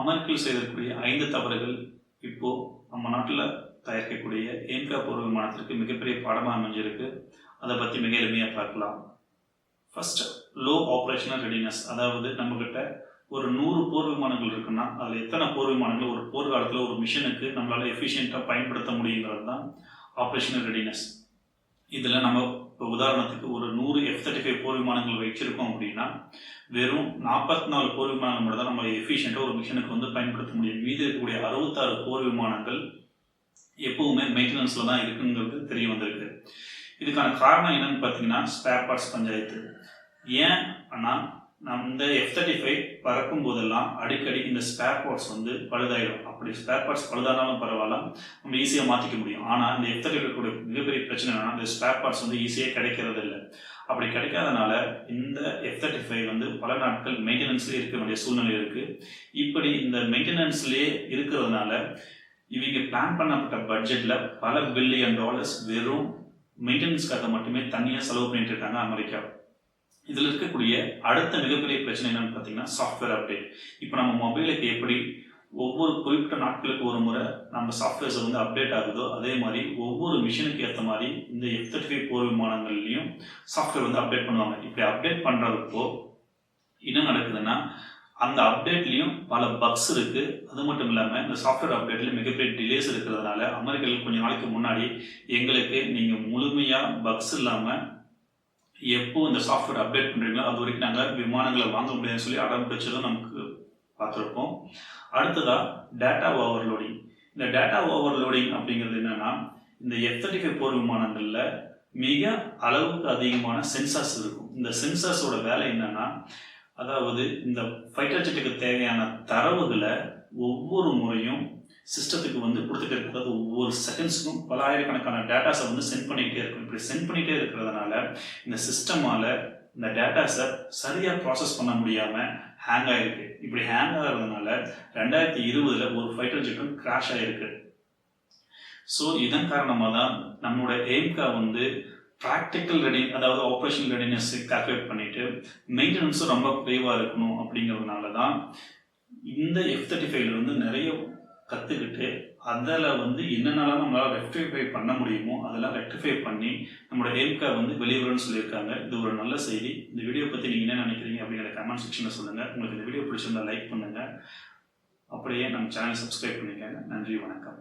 அமெரிக்கில் செய்திருக்கக்கூடிய 5 தவறுகள் இப்போ நம்ம நாட்டில் தயாரிக்கக்கூடிய ஏம்கா போர் விமானத்திற்கு மிகப்பெரிய பாடமாக அமைஞ்சிருக்கு. அதை பற்றி மிக எளிமையாக பார்க்கலாம். First, low operational readiness. அதாவது நம்மக்கிட்ட ஒரு 100 போர் விமானங்கள் இருக்குன்னா அதில் எத்தனை போர் விமானங்கள் ஒரு போர்க்காலத்தில் ஒரு மிஷனுக்கு நம்மளால் எஃபிஷியண்ட்டாக பயன்படுத்த முடியுங்கிறது தான் ஆப்ரேஷனல் ரெடினஸ். இதில் நம்ம இப்போ உதாரணத்துக்கு ஒரு 100 F-35 போர் விமானங்கள் வச்சிருக்கோம் அப்படின்னா வெறும் 44 போர் விமானங்கள் மட்டும் தான் நம்ம எஃபிஷியண்ட்டாக ஒரு மிஷனுக்கு பயன்படுத்த முடியும். மீதி இருக்கக்கூடிய 66 போர் விமானங்கள் எப்பவுமே மெயின்டெனன்ஸில் தான் இருக்குங்கிறது தெரிய வந்திருக்கு. இதுக்கான காரணம் என்னன்னு பார்த்தீங்கன்னா ஸ்பேர் பார்ட்ஸ் பஞ்சாயத்து. ஏன் ஆனால் இந்த F-35 பறக்கும் போதெல்லாம் அடிக்கடி இந்த ஸ்பேர் பார்ட்ஸ் பழுதாயிடும். அப்படி ஸ்பேர் பார்ட்ஸ் பழுதானாலும் பரவாயில்ல, நம்ம ஈஸியாக மாற்றிக்க முடியும். ஆனால் இந்த F-35 கூட மிகப்பெரிய பிரச்சனை என்னன்னா இந்த ஸ்பேர் பார்ட்ஸ் ஈஸியாக கிடைக்கிறது இல்லை. அப்படி கிடைக்காதனால இந்த F-35 பல நாட்கள் மெயின்டெனன்ஸ்லேயே இருக்க வேண்டிய சூழ்நிலை இருக்குது. இப்படி இந்த மெயின்டெனன்ஸ்லேயே இருக்கிறதுனால இவங்க பிளான் பண்ணப்பட்ட பட்ஜெட்டில் பல பில்லியன் டாலர்ஸ் வெறும் மெயின்டெனன்ஸ்க்காக மட்டுமே தனியாக செலவு பண்ணிட்டு இருக்காங்க அமெரிக்கா. இதில் இருக்கக்கூடிய அடுத்த மிகப்பெரிய பிரச்சனை என்னன்னு பார்த்தீங்கன்னா சாஃப்ட்வேர் அப்டேட். இப்போ நம்ம மொபைலுக்கு எப்படி ஒவ்வொரு குறிப்பிட்ட நாட்களுக்கு ஒரு முறை நம்ம சாஃப்ட்வேர்ஸ் அப்டேட் ஆகுதோ அதே மாதிரி ஒவ்வொரு மிஷினுக்கு ஏற்ற மாதிரி இந்த F-35 போர் விமானங்கள்லையும் சாஃப்ட்வேர் அப்டேட் பண்ணுவாங்க. இப்படி அப்டேட் பண்ணுறப்போ என்ன நடக்குதுன்னா அந்த அப்டேட்லேயும் பல பக்ஸ் இருக்குது. அது மட்டும் இல்லாமல் இந்த சாஃப்ட்வேர் அப்டேட்லேயும் மிகப்பெரிய டிலேஸ் இருக்கிறதுனால அமெரிக்காவில் கொஞ்சம் நாளைக்கு முன்னாடி எங்களுக்கு நீங்கள் முழுமையாக பக்ஸ் இல்லாமல் எப்போ இந்த சாஃப்ட்வேர் அப்டேட் பண்ணுறீங்களோ அது வரைக்கும் நாங்கள் விமானங்களை வாங்க முடியாதுன்னு சொல்லி அடம் பிடிச்சதும் நமக்கு பார்த்துருப்போம். அடுத்ததாக டேட்டா ஓவர்லோடிங். இந்த டேட்டா ஓவர்லோடிங் அப்படிங்கிறது என்னென்னா இந்த F-35 போர் விமானங்களில் மிக அளவுக்கு அதிகமான சென்சார்ஸ் இருக்கும். இந்த சென்சார்ஸோட வேலை என்னென்னா அதாவது இந்த ஃபைட்டர் ஜெட்டுக்கு தேவையான தரவுகளை ஒவ்வொரு முறையும் சிஸ்டத்துக்கு கொடுத்துட்டு இருக்கிறது. ஒவ்வொரு செகண்ட்ஸுக்கும் பல ஆயிரக்கணக்கான டேட்டாஸை சென்ட் பண்ணிக்கிட்டே இருக்கும். இப்படி சென்ட் பண்ணிகிட்டே இருக்கிறதுனால இந்த சிஸ்டமால் இந்த டேட்டாஸை சரியாக ப்ராசஸ் பண்ண முடியாமல் ஹேங் ஆகிருக்கு. இப்படி ஹேங் ஆகிறதுனால 2020 ஒரு ஃபைட்டர் ஜெட்டும் கிராஷ் ஆகிருக்கு. ஸோ இதன் காரணமாக தான் நம்மளோட ஏம்கா ப்ராக்டிக்கல் ரெடி, அதாவது ஆப்ரேஷனல் ரெடினஸ் கால்குலேட் பண்ணிட்டு மெயின்டெனன்ஸும் ரொம்ப குறைவாக இருக்கணும். அப்படிங்கிறதுனால தான் இந்த F-35 நிறைய கற்றுக்கிட்டு அதில் என்னென்னலாம் நம்மளால் ரெக்டிஃபை பண்ண முடியுமோ அதெல்லாம் ரெக்டிஃபை பண்ணி நம்மளோட ஏம்கா வெளிவரும்னு சொல்லியிருக்காங்க. இது ஒரு நல்ல செய்தி. இந்த வீடியோ பற்றி நீங்கள் என்ன நினைக்கிறீங்க அப்படிங்கிற கமெண்ட் செக்ஷனில் சொல்லுங்கள். உங்களுக்கு இந்த வீடியோ பிடிச்சிருந்தா லைக் பண்ணுங்கள். அப்படியே நம்ம சேனல் சப்ஸ்கிரைப் பண்ணிக்கோங்க. நன்றி, வணக்கம்.